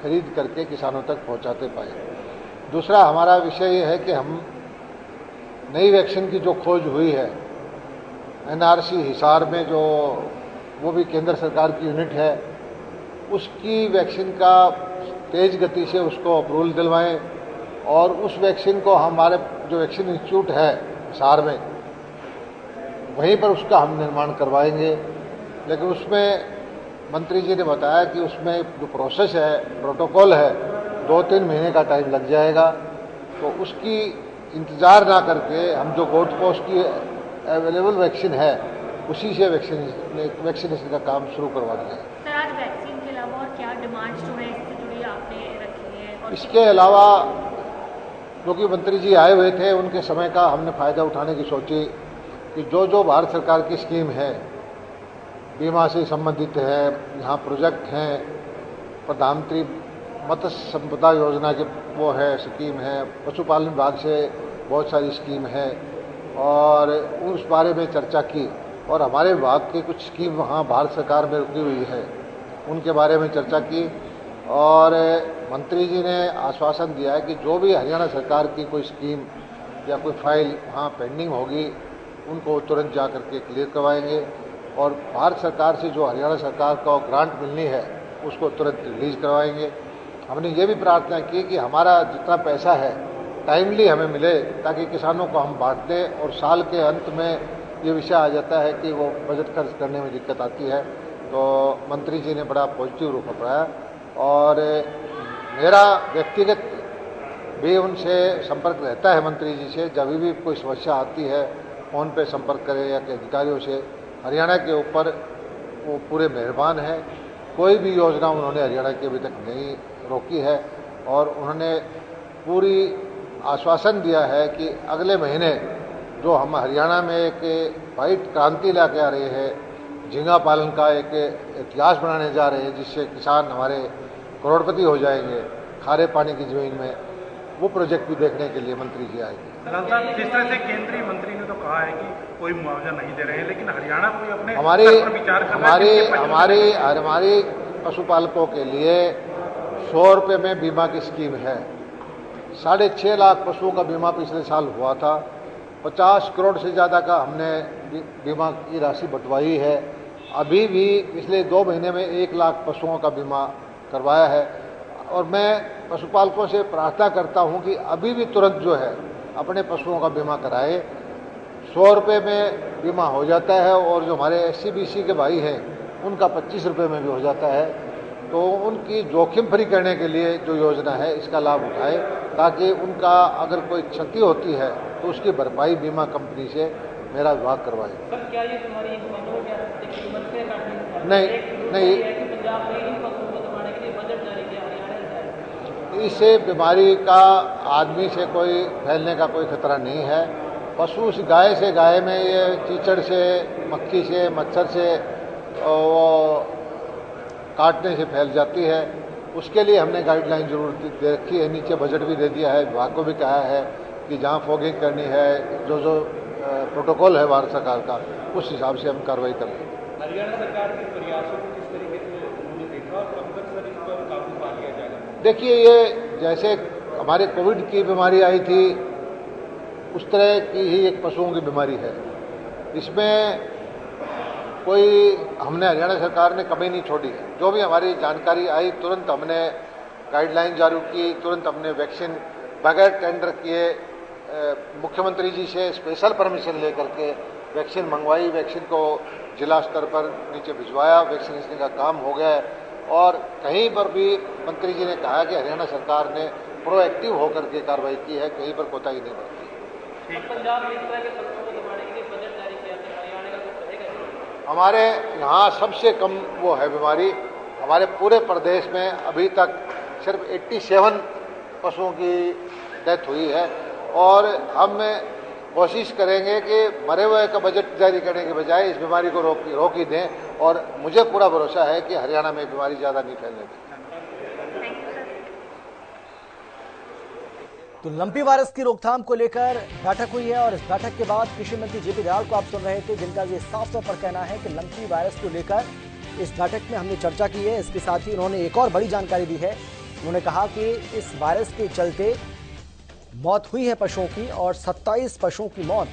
खरीद करके किसानों तक पहुंचाते पाए। दूसरा हमारा विषय ये है कि हम नई वैक्सीन की जो खोज हुई है, एनआरसी हिसार में जो वो भी केंद्र सरकार की यूनिट है, उसकी वैक्सीन का तेज गति से उसको अप्रूवल दिलवाएं और उस वैक्सीन को हमारे जो वैक्सीन इंस्टीट्यूट है हिसार में, वहीं पर उसका हम निर्माण करवाएंगे। लेकिन उसमें मंत्री जी ने बताया कि उसमें जो प्रोसेस है, प्रोटोकॉल है, 2-3 महीने का टाइम लग जाएगा। तो उसकी इंतज़ार ना करके हम जो गोट पोस्ट की अवेलेबल वैक्सीन है उसी से वैक्सीनेशन का काम शुरू करवा दिया। सर, आज वैक्सीन के अलावा और क्या डिमांड्स जो है इससे जुड़ी आपने रखी है? और इसके अलावा क्योंकि मंत्री जी आए हुए थे, उनके समय का हमने फ़ायदा उठाने की सोची कि जो जो भारत सरकार की स्कीम है, बीमा से संबंधित है, यहाँ प्रोजेक्ट हैं, प्रधानमंत्री मत्स्य संपदा योजना के वो है स्कीम है, पशुपालन विभाग से बहुत सारी स्कीम है, और उस बारे में चर्चा की। और हमारे विभाग की कुछ स्कीम वहाँ भारत सरकार में रुकी हुई है, उनके बारे में चर्चा की। और मंत्री जी ने आश्वासन दिया है कि जो भी हरियाणा सरकार की कोई स्कीम या कोई फाइल वहाँ पेंडिंग होगी, उनको तुरंत जा करके क्लियर करवाएंगे। और भारत सरकार से जो हरियाणा सरकार को ग्रांट मिलनी है उसको तुरंत रिलीज करवाएंगे। हमने ये भी प्रार्थना की कि हमारा जितना पैसा है टाइमली हमें मिले, ताकि किसानों को हम बांट दें। और साल के अंत में ये विषय आ जाता है कि वो बजट खर्च करने में दिक्कत आती है, तो मंत्री जी ने बड़ा पॉजिटिव रुख अपनाया। और मेरा व्यक्तिगत भी उनसे संपर्क रहता है मंत्री जी से, जब भी कोई समस्या आती है फ़ोन पे संपर्क करें या के अधिकारियों से। हरियाणा के ऊपर वो पूरे मेहरबान हैं, कोई भी योजना उन्होंने हरियाणा की अभी तक नहीं रोकी है। और उन्होंने पूरी आश्वासन दिया है कि अगले महीने जो हम हरियाणा में एक वाइट क्रांति ला के आ रहे हैं, झींगा पालन का एक इतिहास बनाने जा रहे हैं, जिससे किसान हमारे करोड़पति हो जाएंगे खारे पानी की ज़मीन में, वो प्रोजेक्ट भी देखने के लिए मंत्री जी आएंगे। जिस तरह से केंद्रीय मंत्री ने तो कहा है कि कोई मुआवजा नहीं दे रहे हैं, लेकिन हरियाणा को अपने हमारी पशुपालकों के लिए 100 रुपये में बीमा की स्कीम है। 6.5 लाख पशुओं का बीमा पिछले साल हुआ था। 50 करोड़ से ज़्यादा का हमने बीमा की राशि बंटवाई है। अभी भी पिछले 2 महीने में 1 लाख पशुओं का बीमा करवाया है। और मैं पशुपालकों से प्रार्थना करता हूं कि अभी भी तुरंत जो है अपने पशुओं का बीमा कराए। 100 रुपये में बीमा हो जाता है, और जो हमारे SC-BC के भाई हैं उनका 25 रुपये में भी हो जाता है। तो उनकी जोखिम फ्री करने के लिए जो योजना है इसका लाभ उठाए, ताकि उनका अगर कोई क्षति होती है तो उसकी भरपाई बीमा कंपनी से मेरा विभाग करवाए। सर, क्या ये तुम्हारी नहीं, इससे बीमारी का आदमी से कोई फैलने का कोई खतरा नहीं है। पशु से गाय में ये कीचड़ से, मक्खी से, मच्छर से वो काटने से फैल जाती है। उसके लिए हमने गाइडलाइन जरूर दे रखी है, नीचे बजट भी दे दिया है। विभाग को भी कहा है कि जहाँ फॉगिंग करनी है, जो जो प्रोटोकॉल है भारत सरकार का, उस हिसाब से हम कार्रवाई करें। हरियाणा सरकार के प्रयासों को किस तरीके से उन्होंने देखा और कब तक सर इस पर काबू पा लिया जाएगा? देखिए, ये जैसे हमारे कोविड की बीमारी आई थी, उस तरह की ही एक पशुओं की बीमारी है। इसमें कोई हमने हरियाणा सरकार ने कमी नहीं छोड़ी है। जो भी हमारी जानकारी आई तुरंत हमने गाइडलाइन जारी की, तुरंत हमने वैक्सीन बगैर टेंडर किए मुख्यमंत्री जी से स्पेशल परमिशन लेकर के वैक्सीन मंगवाई। वैक्सीन को जिला स्तर पर नीचे भिजवाया, वैक्सीनेशन का काम हो गया है। और कहीं पर भी मंत्री जी ने कहा कि हरियाणा सरकार ने प्रोएक्टिव होकर के कार्रवाई की है, कहीं पर कोताही नहीं बरती। पंजाब में इस तरह के पशुओं को दबाने के लिए बजट जारी किया था, हरियाणा का कुछ रहेगा? हमारे यहाँ सबसे कम वो है बीमारी। हमारे पूरे प्रदेश में अभी तक सिर्फ 87 पशुओं की डेथ हुई है। और हम कोशिश करेंगे कि मरे हुए का बजट जारी करने के बजाय इस बीमारी को रोक ही दें। और मुझे पूरा भरोसा है कि हरियाणा में बीमारी ज़्यादा नहीं फैलने देगी। तो लंपी वायरस की रोकथाम को लेकर बैठक हुई है, और इस बैठक के बाद कृषि मंत्री जेपी दयाल को आप सुन रहे थे, जिनका ये साफ तौर पर कहना है कि लंपी वायरस को लेकर इस बैठक में हमने चर्चा की है। इसके साथ ही उन्होंने एक और बड़ी जानकारी दी है उन्होंने कहा कि इस वायरस के चलते मौत हुई है पशुओं की और 27 पशुओं की मौत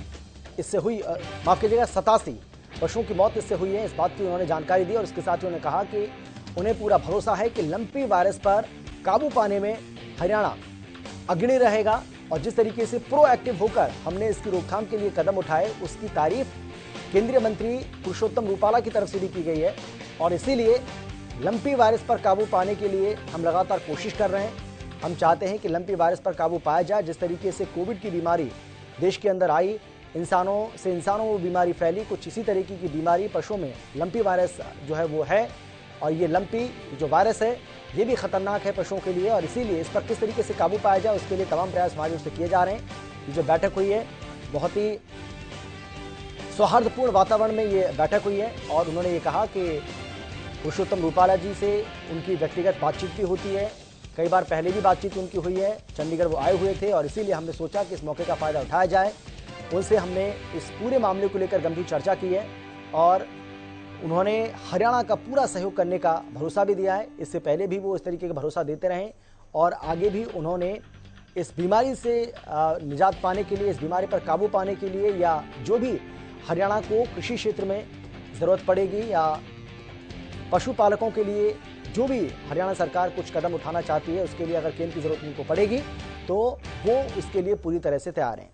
इससे हुई, माफ कीजिएगा 87 पशुओं की मौत इससे हुई है। इस बात की उन्होंने जानकारी दी और इसके साथ ही उन्होंने कहा कि उन्हें पूरा भरोसा है कि लंपी वायरस पर काबू पाने में हरियाणा अग्रणी रहेगा और जिस तरीके से प्रोएक्टिव होकर हमने इसकी रोकथाम के लिए कदम उठाए उसकी तारीफ केंद्रीय मंत्री पुरुषोत्तम रूपाला की तरफ से भी की गई है और इसीलिए लंपी वायरस पर काबू पाने के लिए हम लगातार कोशिश कर रहे हैं। हम चाहते हैं कि लंपी वायरस पर काबू पाया जाए। जिस तरीके से कोविड की बीमारी देश के अंदर आई, इंसानों से इंसानों में बीमारी फैली, कुछ इसी तरीके की बीमारी पशुओं में लंपी वायरस जो है वो है और ये लंपी जो वायरस है ये भी खतरनाक है पशुओं के लिए और इसीलिए इस पर किस तरीके से काबू पाया जाए उसके लिए तमाम प्रयास हमारी ओर से किए जा रहे हैं। ये जो बैठक हुई है बहुत ही सौहार्दपूर्ण वातावरण में ये बैठक हुई है और उन्होंने ये कहा कि पुरुषोत्तम रूपाला जी से उनकी व्यक्तिगत बातचीत भी होती है, कई बार पहले भी बातचीत उनकी हुई है, चंडीगढ़ वो आए हुए थे और इसीलिए हमने सोचा कि इस मौके का फ़ायदा उठाया जाए। उनसे हमने इस पूरे मामले को लेकर गंभीर चर्चा की है और उन्होंने हरियाणा का पूरा सहयोग करने का भरोसा भी दिया है। इससे पहले भी वो इस तरीके का भरोसा देते रहे और आगे भी उन्होंने इस बीमारी से निजात पाने के लिए, इस बीमारी पर काबू पाने के लिए या जो भी हरियाणा को कृषि क्षेत्र में ज़रूरत पड़ेगी या पशुपालकों के लिए जो भी हरियाणा सरकार कुछ कदम उठाना चाहती है उसके लिए अगर केंद्र की ज़रूरत उनको पड़ेगी तो वो इसके लिए पूरी तरह से तैयार हैं।